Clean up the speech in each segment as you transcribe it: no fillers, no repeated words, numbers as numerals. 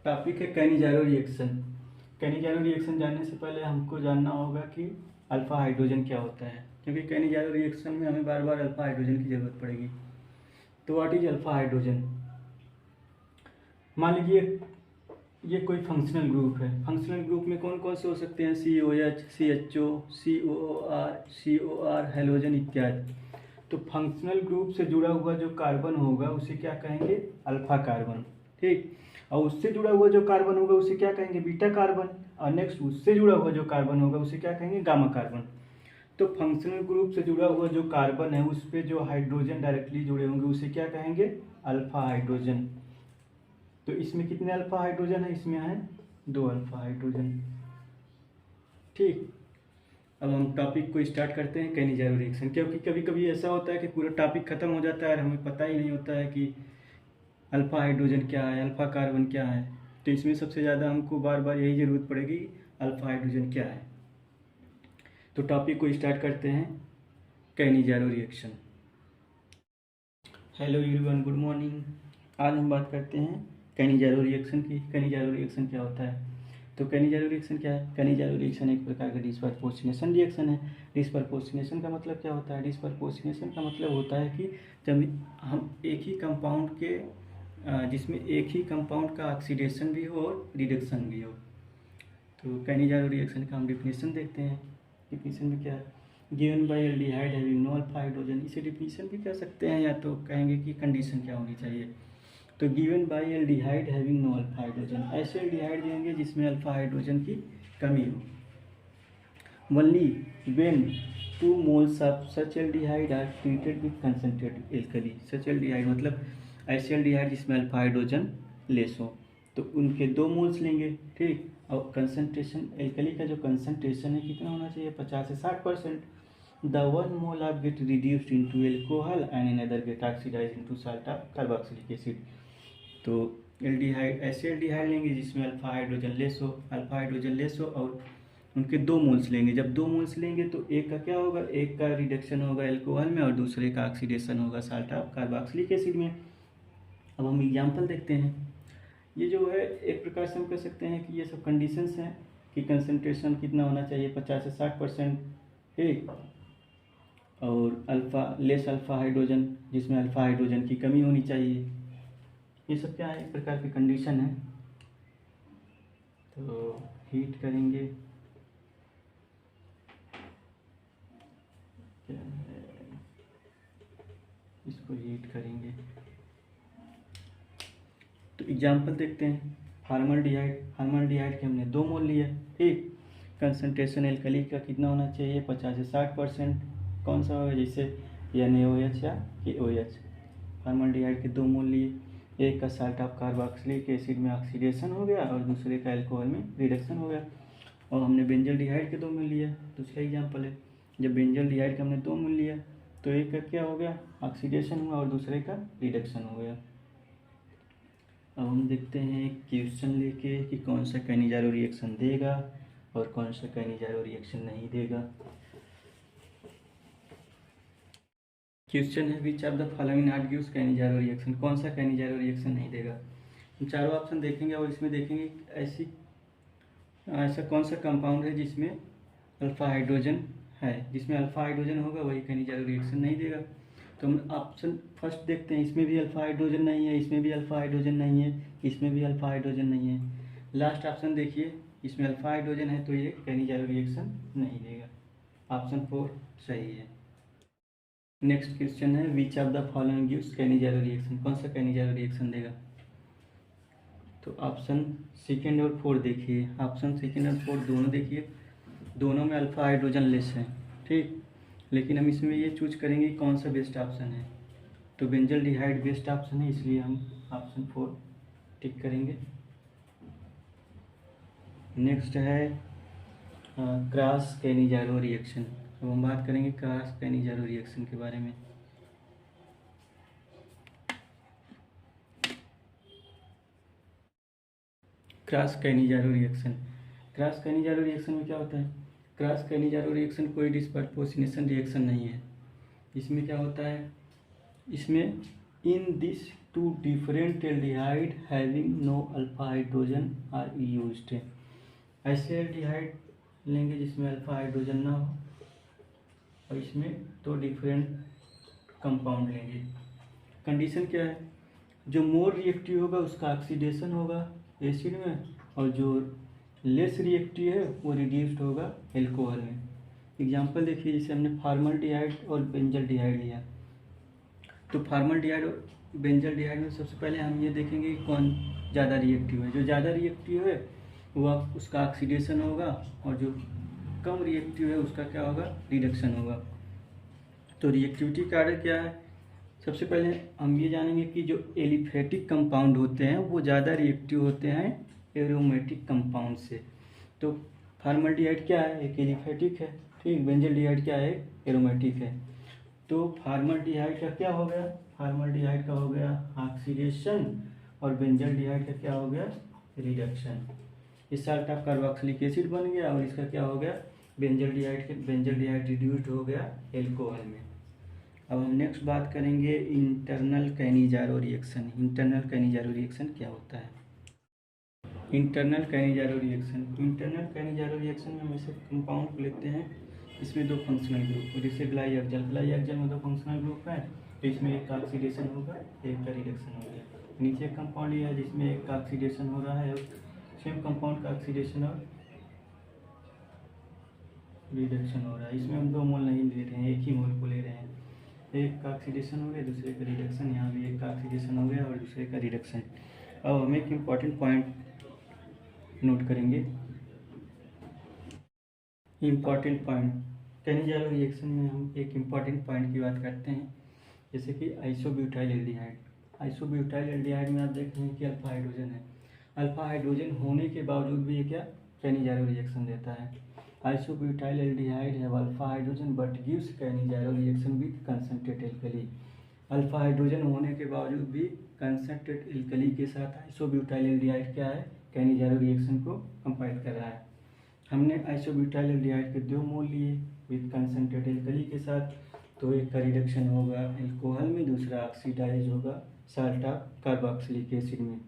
Topic है Cannizzaro reaction. Cannizzaro reaction जानने से पहले हमको जानना होगा कि अल्फा हाइड्रोजन क्या होता है, क्योंकि कैनिजारो रिएक्शन में हमें बार बार अल्फा हाइड्रोजन की ज़रूरत पड़ेगी। तो व्हाट इज अल्फा हाइड्रोजन? मान लीजिए ये कोई फंक्शनल ग्रुप है। फंक्शनल ग्रुप में कौन कौन से हो सकते हैं? COH, CHO, COOR, COR, halogen इत्यादि। तो फंक्शनल ग्रुप से जुड़ा हुआ जो कार्बन होगा उसे क्या कहेंगे? Alpha carbon. ठीक। और उससे जुड़ा हुआ जो कार्बन होगा उसे क्या कहेंगे? Beta carbon. और नेक्स्ट उससे जुड़ा हुआ जो कार्बन होगा उसे क्या कहेंगे? Gamma carbon. तो फंक्शनल ग्रुप से जुड़ा हुआ जो कार्बन है उस पर जो हाइड्रोजन डायरेक्टली जुड़े होंगे उसे क्या कहेंगे? Alpha hydrogen. तो इसमें कितने अल्फा हाइड्रोजन है? इसमें है 2 अल्फा हाइड्रोजन। ठीक। अब हम टॉपिक को स्टार्ट करते हैं, कैनिजारो रिएक्शन। क्योंकि कभी कभी ऐसा होता है कि पूरा टॉपिक खत्म हो जाता है और हमें पता ही नहीं होता है कि अल्फा हाइड्रोजन क्या है, अल्फा कार्बन क्या है। तो इसमें सबसे ज़्यादा हमको बार बार यही ज़रूरत पड़ेगी, अल्फा हाइड्रोजन क्या है। तो टॉपिक को स्टार्ट करते हैं, Cannizzaro reaction. Hello everyone, good morning. आज हम बात करते हैं कैनिजारो रिएक्शन की। कैनिजारो रिएक्शन क्या होता है? तो कैनिजारो रिएक्शन क्या है? कैनिजारो रिएक्शन एक प्रकार का डिसप्रपोर्शनेशन रिएक्शन है। डिसप्रपोर्शनेशन का मतलब क्या होता है? डिसप्रपोर्शनेशन का मतलब होता है कि जब हम एक ही कंपाउंड के जिसमें एक ही कंपाउंड का ऑक्सीडेशन भी हो और रिडक्शन भी हो। तो कैनिजारो रिएक्शन का हम डिफिनेशन देखते हैं। डिफिनेशन में क्या है? Given by aldehyde having no alpha hydrogen. इसे डिफिनेशन भी कह सकते हैं या तो कहेंगे कि कंडीशन क्या होनी चाहिए। तो given by aldehyde having no alpha hydrogen, ऐसे एल्डिहाइड देंगे जिसमें अल्फा हाइड्रोजन की कमी हो। Only when 2 moles of such aldehyde are treated with concentrated alkali. Such aldehyde मतलब ऐसे एल्डिहाइड जिसमें अल्फा हाइड्रोजन लेस हो, तो उनके 2 मोल्स लेंगे। ठीक। और कंसंट्रेशन एल्कली का जो कंसंट्रेशन है कितना होना चाहिए? 50 से 60%। The 1 mole of get reduced into alcohol and another get oxidized into salt of carboxylic acid। तो एल्डिहाइड ऐसे एल्डिहाइड लेंगे जिसमें अल्फा हाइड्रोजन लेस हो, अल्फा हाइड्रोजन लेस हो, और उनके 2 मोल्स लेंगे। जब 2 मोल्स लेंगे तो एक का क्या होगा? एक का रिडक्शन होगा एल्कोहल में और दूसरे का ऑक्सीडेशन होगा साल्ट ऑफ कार्बोक्सिलिक एसिड में। अब हम एग्जाम्पल देखते हैं। ये जो है एक प्रकार से हम कह सकते हैं कि ये सब कंडीशंस हैं कि कंसंट्रेशन कितना होना चाहिए? 50 से 60%। ठीक। और लेस अल्फा हाइड्रोजन जिसमें अल्फा हाइड्रोजन की कमी होनी चाहिए। ये सब क्या है? एक प्रकार की कंडीशन है। तो हीट करेंगे, क्या है, इसको हीट करेंगे। तो एग्जाम्पल देखते हैं। फार्मल्डिहाइड के हमने 2 मोल लिया। ठीक। कंसंट्रेशन एल्कली का कितना होना चाहिए? 50 से 60%। कौन सा होगा? जैसे NaOH या KOH। फार्मल्डिहाइड के 2 मोल लिए, एक का साल्ट ऑफ कार्बोक्सिलिक एसिड में ऑक्सीडेशन हो गया और दूसरे का अल्कोहल में रिडक्शन हो गया। और हमने बेंजल्डिहाइड के 2 मोल लिया, दूसरा एग्जाम्पल है। जब बेंजल्डिहाइड का हमने 2 मोल लिया तो एक का क्या हो गया? ऑक्सीडेशन हुआ और दूसरे का रिडक्शन हो गया। अब हम देखते हैं क्वेश्चन लेके कि कौन सा कैनिजारो रिएक्शन देगा और कौन सा कैनिजारो रिएक्शन नहीं देगा। क्वेश्चन है which of the following not gives Cannizzaro reaction. कौन सा कैनिजारो रिएक्शन नहीं देगा? हम चारों ऑप्शन देखेंगे और इसमें देखेंगे ऐसा कौन सा कंपाउंड है जिसमें अल्फा हाइड्रोजन है। जिसमें अल्फा हाइड्रोजन होगा वही कैनिजारो रिएक्शन नहीं देगा। तो हम ऑप्शन फर्स्ट देखते हैं। इसमें भी अल्फा हाइड्रोजन नहीं है, इसमें भी अल्फा हाइड्रोजन नहीं है, इसमें भी अल्फा हाइड्रोजन नहीं है। लास्ट ऑप्शन देखिए, इसमें अल्फा हाइड्रोजन है तो ये कैनिजारो रिएक्शन नहीं देगा। ऑप्शन 4 सही है। नेक्स्ट क्वेश्चन है which of the following gives Cannizzaro reaction. कौन सा कैनिजारो रिएक्शन देगा? तो ऑप्शन सेकेंड और 4 देखिए। ऑप्शन सेकेंड और 4 दोनों देखिए, दोनों में अल्फा हाइड्रोजन लेस है। ठीक। लेकिन हम इसमें ये चूज करेंगे कौन सा बेस्ट ऑप्शन है। तो बेंजल्डिहाइड बेस्ट ऑप्शन है, इसलिए हम ऑप्शन 4 टिक करेंगे। नेक्स्ट है क्रॉस कैनिजारो रिएक्शन। अब हम बात करेंगे क्रॉस कैनिजारो रिएक्शन के बारे में। Cross Cannizzaro reaction. Cross Cannizzaro reaction में क्या होता है? क्रॉस कैनिजारो रिएक्शन कोई डिस्प्रपोर्शनेशन रिएक्शन नहीं है। इसमें क्या होता है? इसमें in this two different aldehyde having no alpha hydrogen are used. ऐसे एल्डिहाइड लेंगे जिसमें अल्फा हाइड्रोजन ना हो और इसमें दो डिफरेंट कंपाउंड लेंगे। कंडीशन क्या है, जो मोर रिएक्टिव होगा उसका ऑक्सीडेशन होगा एसिड में, और जो लेस रिएक्टिव है वो रिड्यूस्ड होगा एल्कोहल में। एग्जांपल देखिए, जैसे हमने फॉर्मल्डिहाइड और बेंजल्डिहाइड लिया, तो फॉर्मल्डिहाइड और बेंजल्डिहाइड में सबसे पहले हम ये देखेंगे कि कौन ज़्यादा रिएक्टिव है। जो ज़्यादा रिएक्टिव है वह उसका ऑक्सीडेशन होगा, और जो कम रिएक्टिव है उसका क्या होगा, रिडक्शन होगा। तो रिएक्टिविटी का आर्डर क्या है, सबसे पहले हम ये जानेंगे कि जो एलिफेटिक कंपाउंड होते हैं वो ज़्यादा रिएक्टिव होते हैं एरोमेटिक कंपाउंड से। तो फॉर्मल्डिहाइड क्या है, एक एलिफेटिक है, ठीक। बेंजल्डिहाइड क्या है, एरोमेटिक है। तो फॉर्मल्डिहाइड का क्या हो गया, फॉर्मल्डिहाइड का हो गया ऑक्सीडेशन, और बेंजल्डिहाइड का क्या हो गया, रिडक्शन। इस साल्ट ऑफ कार्बोक्सिलिक एसिड बन गया, और इसका क्या हो गया, बेंजल्डिहाइड रिड्यूस्ड हो गया एल्कोहल में। अब हम नेक्स्ट बात करेंगे internal Cannizzaro reaction. Internal Cannizzaro reaction क्या होता है। इंटरनल कैनिजारो रिएक्शन में हम ऐसे कंपाउंड को लेते हैं, इसमें दो फंक्शनल ग्रुप, जैसे ग्लाइएक्जल में दो फंक्शनल ग्रुप है, तो इसमें एक का ऑक्सीडेशन होगा, एक का रिडक्शन होगा। नीचे एक कंपाउंड लिया है जिसमें एक का ऑक्सीडेशन हो रहा है, सेम कंपाउंड का ऑक्सीडेशन और रिडक्शन हो रहा है। इसमें हम दो मोल नहीं ले रहे हैं, एक ही मोल को ले रहे हैं। एक का ऑक्सीडेशन हो गया, दूसरे का रिडक्शन। यहाँ भी एक का ऑक्सीडेशन हो गया और दूसरे का रिडक्शन। अब हम एक इम्पॉर्टेंट पॉइंट नोट करेंगे। इम्पॉर्टेंट पॉइंट, कैनिजारो रिएक्शन में हम एक इम्पॉर्टेंट पॉइंट की बात करते हैं, जैसे कि आइसोब्यूटाइल एल्डिहाइड। आइसोब्यूटाइल एल्डिहाइड में आप देख रहे हैं कि अल्फा हाइड्रोजन है। अल्फा हाइड्रोजन होने के बावजूद भी ये क्या, कैनिजारो रिएक्शन देता है। Isobutyl aldehyde have alpha hydrogen but gives Cannizzaro reaction with concentrate alkali. Alpha hydrogen होने के बावजूद भी कंसंट्रेट एल्कली के साथ आइसोब्यूटाइल एल्डिहाइड क्या है, कैनिजारो रिएक्शन को कंपाइल कर रहा है। हमने आइसोब्यूटाइल एल्डिहाइड के दो मोल लिए विद कंसंट्रेट एल्कली के साथ, तो एक का रिडक्शन होगा एल्कोहल में, दूसरा ऑक्सीडाइज होगा साल्ट ऑफ कार्बोक्सिलिक एसिड में।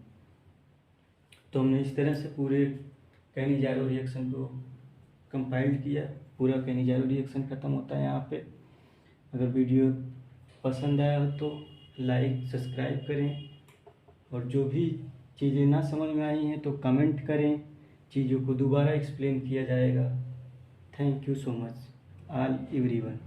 तो हमने इस तरह से पूरे कैनिजारो रिएक्शन को कंपाइल किया। पूरा कैनिजारो रिएक्शन खत्म होता है यहाँ पे। अगर वीडियो पसंद आया हो तो लाइक सब्सक्राइब करें, और जो भी चीज़ें ना समझ में आई हैं तो कमेंट करें, चीज़ों को दोबारा एक्सप्लेन किया जाएगा। Thank you so much all everyone.